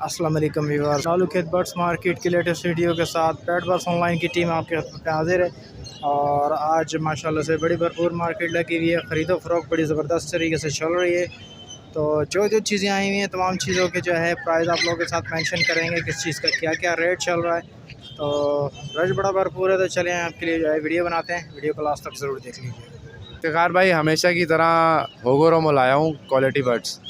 अस्सलाम वालेकुम व्यूअर्स, चालू खेत बर्ड्स मार्केट के लेटेस्ट वीडियो के साथ पेट बर्ड्स ऑनलाइन की टीम आपके पे हाजिर है। और आज माशाल्लाह से बड़ी भरपूर मार्केट लगी हुई है, ख़रीदो फ़रोख्त बड़ी ज़बरदस्त तरीके से चल रही है। तो जो जो चीज़ें आई हुई हैं तमाम चीज़ों के जो है प्राइस आप लोगों के साथ मेंशन करेंगे, किस चीज़ का क्या क्या रेट चल रहा है। तो रश बड़ा भरपूर है, तो चलें आपके लिए जो है वीडियो बनाते हैं, वीडियो को लास्ट तक ज़रूर देख लीजिए। इफ्तिखार भाई हमेशा की तरह होगोरोमो लाया हूँ क्वालिटी बर्ड्स।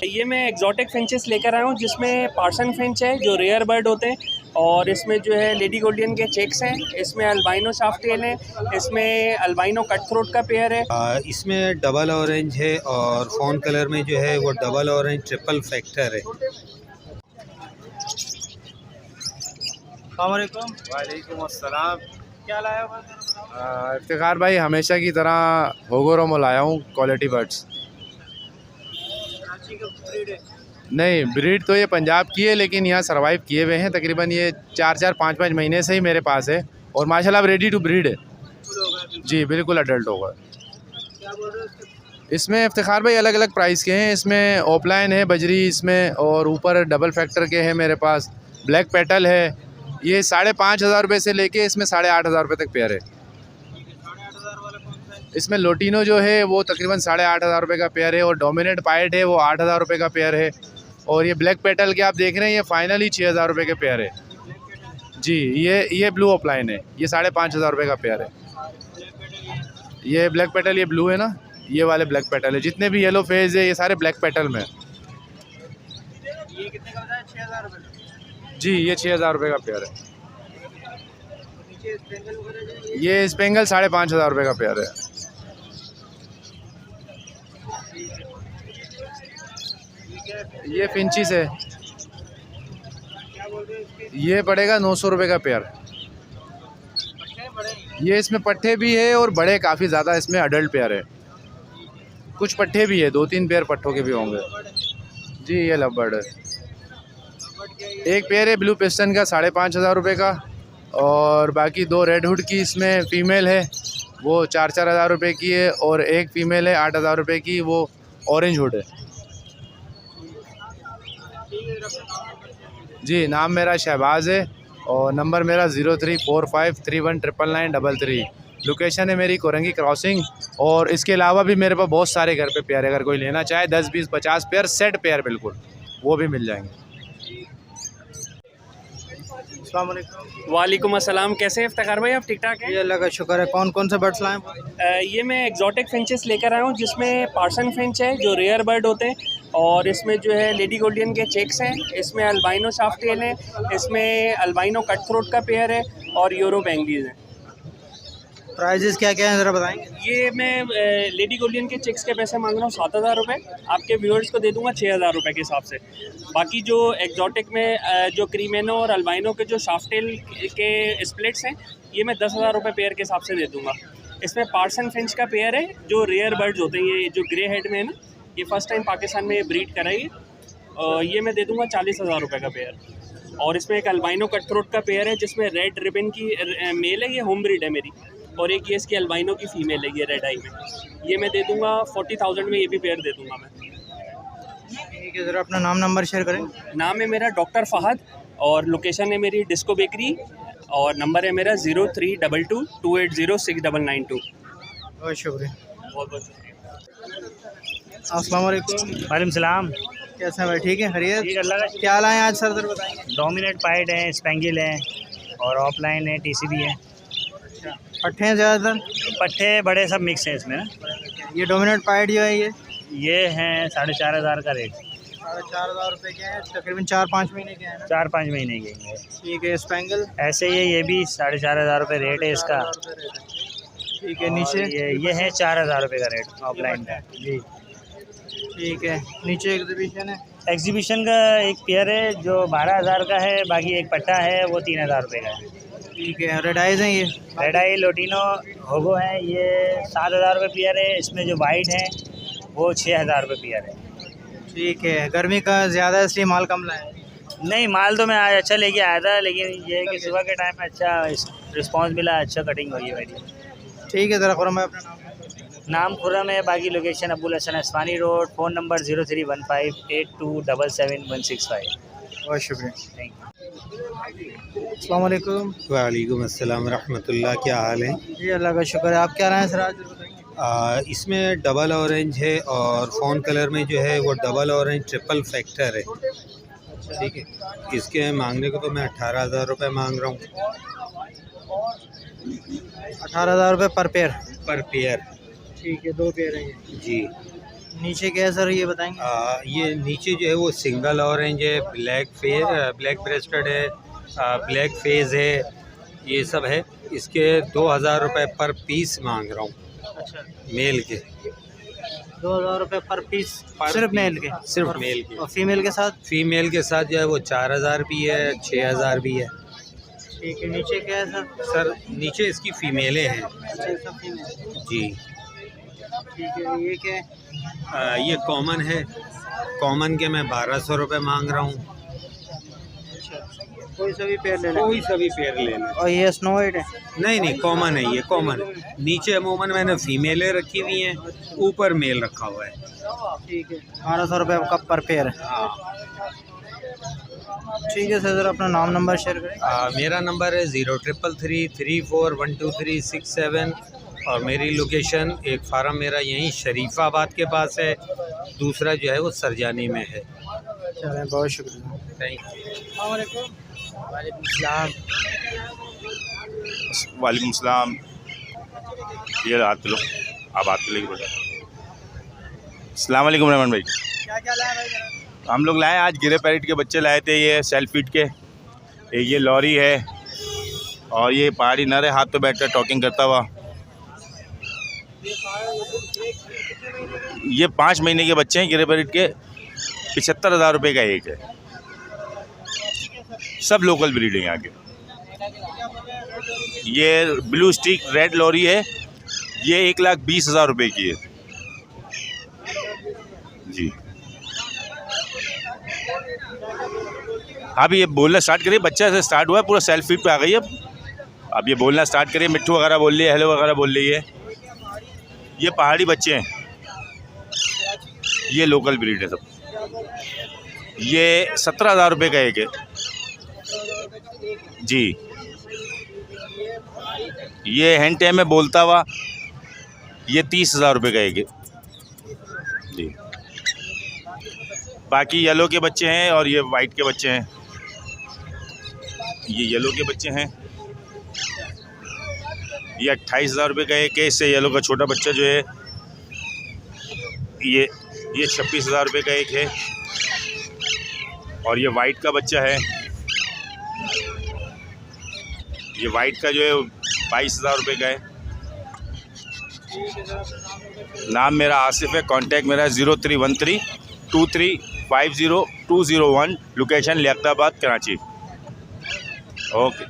ये मैं एग्जॉटिक फिंचेस लेकर आया हूँ, जिसमें पार्सन फिंच है जो रेयर बर्ड होते हैं, और इसमें जो है लेडी गोल्डियन के चेक्स हैं, इसमें अल्बाइनो शाफ्टेल है, इसमें अल्बाइनो कट थ्रोट का पेयर है, इसमें डबल ऑरेंज है और फोन कलर में जो है वो डबल ऑरेंज ट्रिपल फैक्टर है। वालेकुम अस्सलाम। क्या लाया? इफ्तिखार भाई हमेशा की तरह होगोरोमो लाया हूँ क्वालिटी बर्ड्स। नहीं, ब्रीड तो ये पंजाब की है, लेकिन यहाँ सरवाइव किए हुए हैं। तकरीबन ये 4-5 महीने से ही मेरे पास है और माशाल्लाह रेडी टू ब्रीड है जी, बिल्कुल अडल्ट होगा। इसमें इफ्तिखार भाई अलग अलग प्राइस के हैं। इसमें ओपलाइन है बजरी, इसमें और ऊपर डबल फैक्टर के हैं मेरे पास। ब्लैक पेटल है, ये 5,500 रुपये से लेके इसमें 8,500 रुपये तक पेयर है। इसमें लोटिनो जो है वो तकरीबन 8,500 रुपये का पेयर है, और डोमिनेट पाइट है वो 8,000 रुपये का पेयर है, और ये ब्लैक पेटल के आप देख रहे हैं ये फाइनली 6,000 रुपये के पेयर है जी। ये ब्लू ऑफलाइन है, ये 5,500 रुपये का पेयर है। ये ब्लैक पेटल, ये ब्लू है ना, ये वाले ब्लैक पेटल है। जितने भी येलो फेज है ये सारे ब्लैक पेटल में। ये कितने का है? 6,000 रुपये जी, ये 6,000 रुपये का पेयर है। ये स्पेंगल 5,500 रुपये का पेयर है। ये फिंचिस है, ये पड़ेगा 900 रुपये का पेयर। ये इसमें पट्ठे भी है और बड़े काफ़ी ज़्यादा इसमें अडल्ट पेयर है। कुछ पट्ठे भी है, 2-3 पेयर पट्ठों के भी होंगे जी। ये लव बर्ड है, एक पेयर है ब्लू पिस्टन का 5,500 रुपये का, और बाकी 2 रेड हुड की इसमें फ़ीमेल है वो 4,000 रुपये की है, और एक फ़ीमेल है 8,000 रुपये की, वो ऑरेंज हुड है जी। नाम मेरा शहबाज है और नंबर मेरा 0345319933। लोकेशन है मेरी कोरंगी क्रॉसिंग, और इसके अलावा भी मेरे पास बहुत सारे घर पे पेयर है। अगर कोई लेना चाहे 10, 20, 50 पेयर सेट पेयर बिल्कुल, वो भी मिल जाएंगे। वालेकुम अस्सलाम। कैसे हैं इफ्तिखार भाई, आप ठीक ठाक हैं? ये अल्लाह का शुक्र है। कौन कौन से बर्ड्स लाए? ये मैं एग्जॉटिक फिंचेस लेकर आया हूँ, जिसमें पार्सन फिंच है जो रेयर बर्ड होते हैं, और इसमें जो है लेडी गोल्डियन के चेक्स हैं, इसमें अल्बाइनो शाफ्टेल है, इसमें अल्बाइनो कट थ्रोट का पेयर है, और यूरो बेंगलीज हैं। प्राइजेस क्या क्या हैं ज़रा बताएंगे? ये मैं लेडी गोल्डियन के चेक्स के पैसे मांग रहा हूँ 7,000 रुपये, आपके व्यूअर्स को दे दूँगा 6,000 रुपये के हिसाब से। बाकी जो एग्जॉटिक में जो क्रीमेनो और अल्बाइनो के जो शाफ्टेल के स्प्लिट्स हैं, ये मैं 10,000 रुपये पेयर के हिसाब से दे दूँगा। इसमें पार्सन फिंच का पेयर है जो रेयर बर्ड्स होते हैं, ये जो ग्रे हेड में है ना, ये फर्स्ट टाइम पाकिस्तान में ये ब्रीड कराई, ये मैं दे दूँगा 40,000 रुपये का पेयर। और इसमें एक अल्बाइनो कट थ्रोट का पेयर है जिसमें रेड रिबन की मेल है, ये होम ब्रीड है मेरी, और एक ये इसकी अल्बाइनो की फ़ीमेल है, ये रेड आई में, ये मैं दे दूंगा 40,000 में, ये भी पेयर दे दूंगा मैं। ठीक है, ज़रा अपना नाम नंबर शेयर करें। नाम है मेरा डॉक्टर फ़हद, और लोकेशन है मेरी डिस्को बेकरी, और नंबर है मेरा 032228069992। बहुत शुक्रिया। बहुत बहुत शुक्रिया। अस्सलाम वालेकुम। वालेकुम सलाम। कैसे हैं भाई, ठीक है? खैरियत? ठीक, अल्लाह का क्या लाए आज सर बताएंगे? डोमिनेट पाइड है, स्पेंगिल है, और ऑफलाइन है, टीसीबी है। पट्ठे हैं ज़्यादातर? पट्ठे बड़े सब मिक्स हैं इसमें ना। ये डोमिनेट पाइड जो है ये हैं 4,500 का रेट। 4,500 रुपये के हैं, तकरीबन 4-5 महीने के हैं ना? 4-5 महीने के हैं। ठीक है। स्पेंगल ऐसे ये भी 4,500 रुपये रेट है इसका। ठीक है। नीचे ये है 4,000 रुपये का रेट ऑफलाइन का जी। ठीक है। नीचे एग्जीबिशन है? एग्जीबिशन का एक पेयर है जो 12,000 का है, बाकी एक पट्टा है वो 3,000 रुपये का है। ठीक है। रेड आइज़ हैं ये? रेड आई लोटिनो होगो है, ये 7,000 रुपये पेयर है। इसमें जो वाइट है वो 6,000 रुपये पेयर है। ठीक है। गर्मी का ज़्यादा है इसलिए माल कम लाए? नहीं, माल तो मैं आज अच्छा लेके आया था, लेकिन ये है कि सुबह के टाइम में अच्छा रिस्पांस मिला, अच्छा कटिंग हुई है मेरी। ठीक है। ज़रा खुरम भाई अपना नाम? नाम खुर्रम है, बाकी location Abul Hasan Asmani road, phone number 031582771165। बहुत शुक्रिया। Thank you. अस्सलाम वालेकुम। वालेकुम अस्सलाम रहमतुल्लाह, क्या हाल है? जी अल्लाह का शुक्र है। आप क्या रहे हैं सर आज बताएंगे? इसमें डबल ऑरेंज है और फ़ोन कलर में जो है वो डबल ऑरेंज ट्रिपल फैक्टर है। ठीक है, इसके मांगने को तो मैं 18,000 रुपये मांग रहा हूँ। 18,000 रुपये पर पेयर? पर पेयर। ठीक है, 2 पेयर हैं ये। जी। नीचे क्या है सर ये बताएंगे? ये नीचे जो है वो सिंगल ऑरेंज है, ब्लैक ब्रेस्टेड है, ब्लैक फेज है, ये सब है। इसके 2,000 रुपये पर पीस मांग रहा हूँ। अच्छा, मेल के 2,000 रुपये पर पीस? पर सिर्फ पीस, मेल के? सिर्फ मेल के। और फीमेल के साथ? फीमेल के साथ जो है वो 4,000 भी है, 6,000 भी है। ठीक है, नीचे क्या है सर? सर नीचे इसकी फ़ीमेलें हैं। अच्छा, सब फीमेल। जी। ठीक है, ये क्या है? ये कॉमन है। कॉमन के मैं 1,200 रुपये मांग रहा हूँ। अच्छा, कोई सा भी पेयर ले लें? कोई सा भी पेयर ले लें। और ये स्नो वाइट है? नहीं, कॉमन है, ये कॉमन है। नीचे अमूमन मैंने फीमेलें रखी हुई हैं, ऊपर मेल रखा हुआ है। ठीक है, 1,200 रुपये का पर पेयर है। हाँ। ठीक है सर, अपना नाम नंबर शेयर करें। मेरा नंबर है 0333412367 और मेरी लोकेशन एक फार्म मेरा यहीं शरीफाबाद के पास है, दूसरा जो है वो सरजानी में है। चलें, बहुत शुक्रिया। Thank you. वालेकुम सलाम। वालेकुम सलाम। ये हाथ लो, आप हाथ लेके बोलो। अस्सलाम वालेकुम रहमान भाई। क्या क्या लाए भाई? हम लोग लाए आज गिरे पैरेट के बच्चे लाए थे, ये सेल्फ फीड के। ये लॉरी है और ये पहाड़ी नर है, हाथ पे बैठ कर टॉकिंग करता हुआ। ये 5 महीने के बच्चे हैं गिरे पैरेट के। 75,000 रुपये का एक है। सब लोकल ब्रीड है यहाँ के। ये ब्लू स्टिक रेड लॉरी है, ये 1,20,000 रुपये की है जी। अभी ये बोलना स्टार्ट करिए, बच्चा से स्टार्ट हुआ है, पूरा सेल्फ फीड पे आ गई है। अब ये बोलना स्टार्ट करिए, मिट्ठू वगैरह बोल रही है, हेलो वगैरह बोल रही है। ये पहाड़ी बच्चे हैं, ये लोकल ब्रीड है सब। ये 17,000 रुपये का एक है जी। ये हैंड टाइम में बोलता हुआ, ये 30,000 रुपये का एक है जी। बाकी येलो के बच्चे हैं और ये वाइट के बच्चे हैं। ये येलो के बच्चे हैं, ये 28,000 रुपये का एक है। इससे येलो का छोटा बच्चा जो है ये 26,000 रुपये का एक है। और ये वाइट का बच्चा है, ये वाइट का जो है 22,000 रुपये का है। नाम मेरा आसिफ है, कांटेक्ट मेरा 03132350 201, लोकेशन लियाकताबाद कराची। ओके।